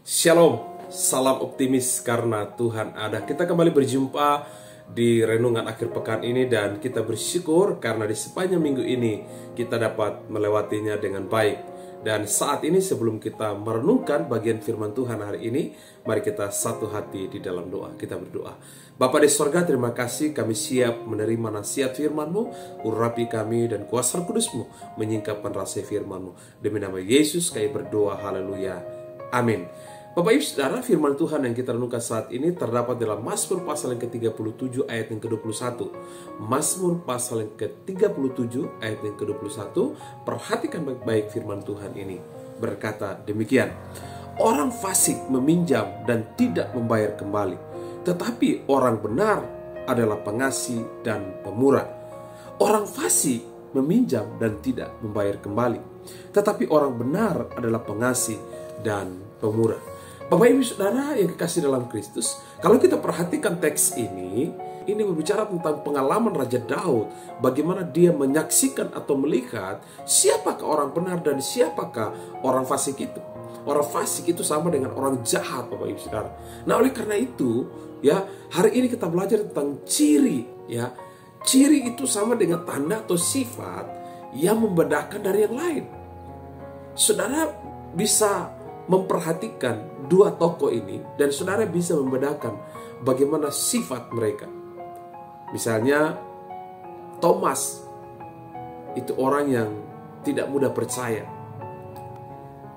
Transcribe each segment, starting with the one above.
Shalom, salam optimis karena Tuhan ada. Kita kembali berjumpa di renungan akhir pekan ini dan kita bersyukur karena di sepanjang minggu ini kita dapat melewatinya dengan baik. Dan saat ini sebelum kita merenungkan bagian firman Tuhan hari ini, mari kita satu hati di dalam doa. Kita berdoa. Bapa di sorga, terima kasih kami siap menerima nasihat firman-Mu, urapi kami dan kuasa Kudus-Mu menyingkapkan rasa firman-Mu. Demi nama Yesus kami berdoa, haleluya, amin. Bapak Ibu Saudara, firman Tuhan yang kita renungkan saat ini terdapat dalam Mazmur pasal yang ke-37 ayat yang ke-21. Mazmur pasal yang ke-37 ayat yang ke-21. Perhatikan baik-baik firman Tuhan ini. Berkata demikian. Orang fasik meminjam dan tidak membayar kembali, tetapi orang benar adalah pengasih dan pemurah. Orang fasik meminjam dan tidak membayar kembali, tetapi orang benar adalah pengasih dan pemurah. Bapak Ibu Saudara yang kekasih dalam Kristus, kalau kita perhatikan teks ini berbicara tentang pengalaman Raja Daud, bagaimana dia menyaksikan atau melihat siapakah orang benar dan siapakah orang fasik itu. Orang fasik itu sama dengan orang jahat, Bapak Ibu Saudara. Nah, oleh karena itu, ya, hari ini kita belajar tentang ciri, ya. Ciri itu sama dengan tanda atau sifat yang membedakan dari yang lain. Saudara bisa memperhatikan dua tokoh ini dan saudara bisa membedakan bagaimana sifat mereka. Misalnya Thomas itu orang yang tidak mudah percaya.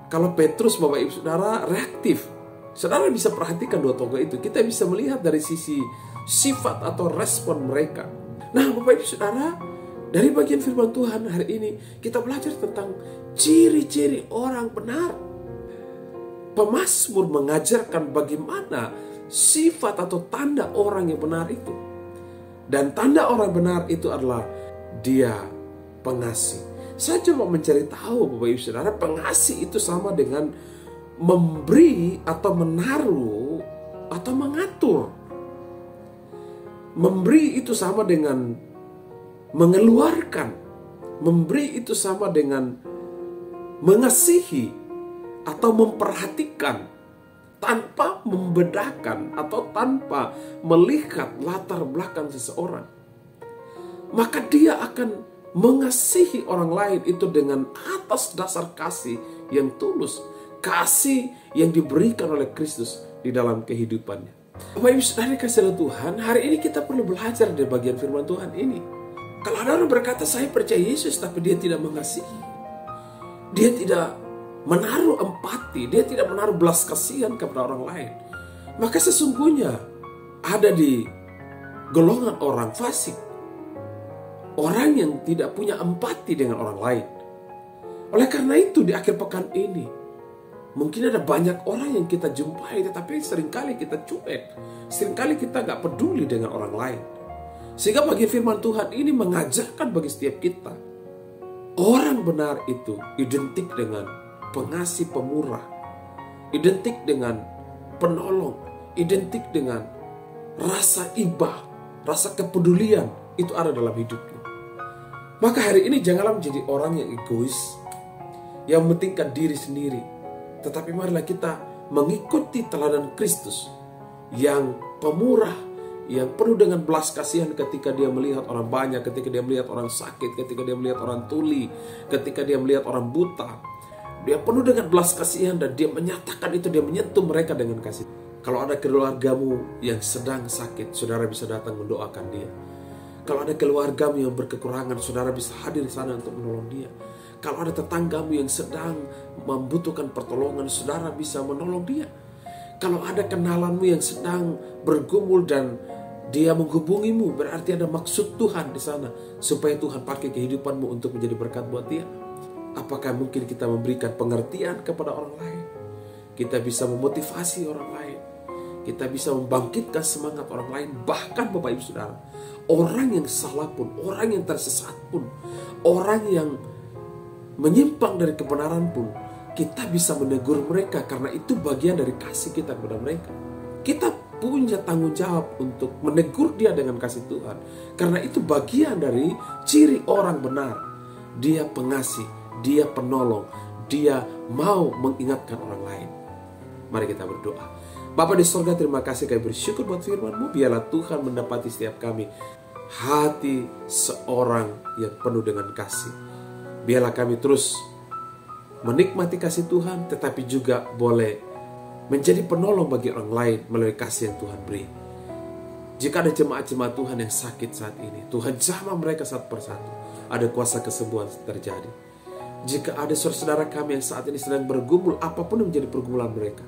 Kalau Petrus, Bapak Ibu Saudara, reaktif. Saudara bisa perhatikan dua tokoh itu. Kita bisa melihat dari sisi sifat atau respon mereka. Nah, Bapak Ibu Saudara, dari bagian firman Tuhan hari ini kita belajar tentang ciri-ciri orang benar. Pemazmur mengajarkan bagaimana sifat atau tanda orang yang benar itu. Dan tanda orang benar itu adalah dia pengasih. Saya cuma mencari tahu, Bapak Ibu Saudara, pengasih itu sama dengan memberi atau menaruh atau mengatur. Memberi itu sama dengan mengeluarkan. Memberi itu sama dengan mengasihi atau memperhatikan tanpa membedakan atau tanpa melihat latar belakang seseorang. Maka dia akan mengasihi orang lain itu dengan atas dasar kasih yang tulus, kasih yang diberikan oleh Kristus di dalam kehidupannya. Bapak Ibu Saudara kasih Tuhan, hari ini kita perlu belajar dari bagian firman Tuhan ini. Kalau ada orang berkata saya percaya Yesus tapi dia tidak mengasihi, dia tidak menaruh empati, dia tidak menaruh belas kasihan kepada orang lain, maka sesungguhnya ada di golongan orang fasik, orang yang tidak punya empati dengan orang lain. Oleh karena itu di akhir pekan ini mungkin ada banyak orang yang kita jumpai, tetapi seringkali kita cuek, seringkali kita gak peduli dengan orang lain. Sehingga bagi firman Tuhan ini mengajarkan bagi setiap kita, orang benar itu identik dengan pengasih pemurah, identik dengan penolong, identik dengan rasa ibah, rasa kepedulian itu ada dalam hidupnya. Maka hari ini janganlah menjadi orang yang egois, yang mementingkan diri sendiri, tetapi marilah kita mengikuti teladan Kristus yang pemurah, yang penuh dengan belas kasihan ketika dia melihat orang banyak, ketika dia melihat orang sakit, ketika dia melihat orang tuli, ketika dia melihat orang buta. Dia penuh dengan belas kasihan dan dia menyatakan itu, dia menyentuh mereka dengan kasih. Kalau ada keluargamu yang sedang sakit, saudara bisa datang mendoakan dia. Kalau ada keluargamu yang berkekurangan, saudara bisa hadir di sana untuk menolong dia. Kalau ada tetanggamu yang sedang membutuhkan pertolongan, saudara bisa menolong dia. Kalau ada kenalanmu yang sedang bergumul dan dia menghubungimu, berarti ada maksud Tuhan di sana supaya Tuhan pakai kehidupanmu untuk menjadi berkat buat dia. Apakah mungkin kita memberikan pengertian kepada orang lain? Kita bisa memotivasi orang lain. Kita bisa membangkitkan semangat orang lain. Bahkan Bapak Ibu Saudara, orang yang salah pun, orang yang tersesat pun, orang yang menyimpang dari kebenaran pun, kita bisa menegur mereka karena itu bagian dari kasih kita kepada mereka. Kita punya tanggung jawab untuk menegur dia dengan kasih Tuhan. Karena itu bagian dari ciri orang benar. Dia pengasih, dia penolong, dia mau mengingatkan orang lain. Mari kita berdoa. Bapa di sorga, terima kasih, kami bersyukur buat firman-Mu. Biarlah Tuhan mendapati setiap kami hati seorang yang penuh dengan kasih. Biarlah kami terus menikmati kasih Tuhan, tetapi juga boleh menjadi penolong bagi orang lain melalui kasih yang Tuhan beri. Jika ada jemaat-jemaat Tuhan yang sakit saat ini, Tuhan jamah mereka satu persatu. Ada kuasa kesembuhan terjadi. Jika ada saudara kami yang saat ini sedang bergumul, apapun yang menjadi pergumulan mereka,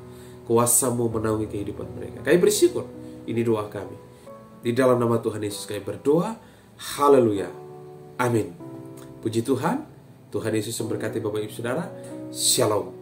kuasa-Mu menaungi kehidupan mereka. Kami bersyukur. Ini doa kami. Di dalam nama Tuhan Yesus kami berdoa. Haleluya. Amin. Puji Tuhan. Tuhan Yesus memberkati Bapak Ibu Saudara. Shalom.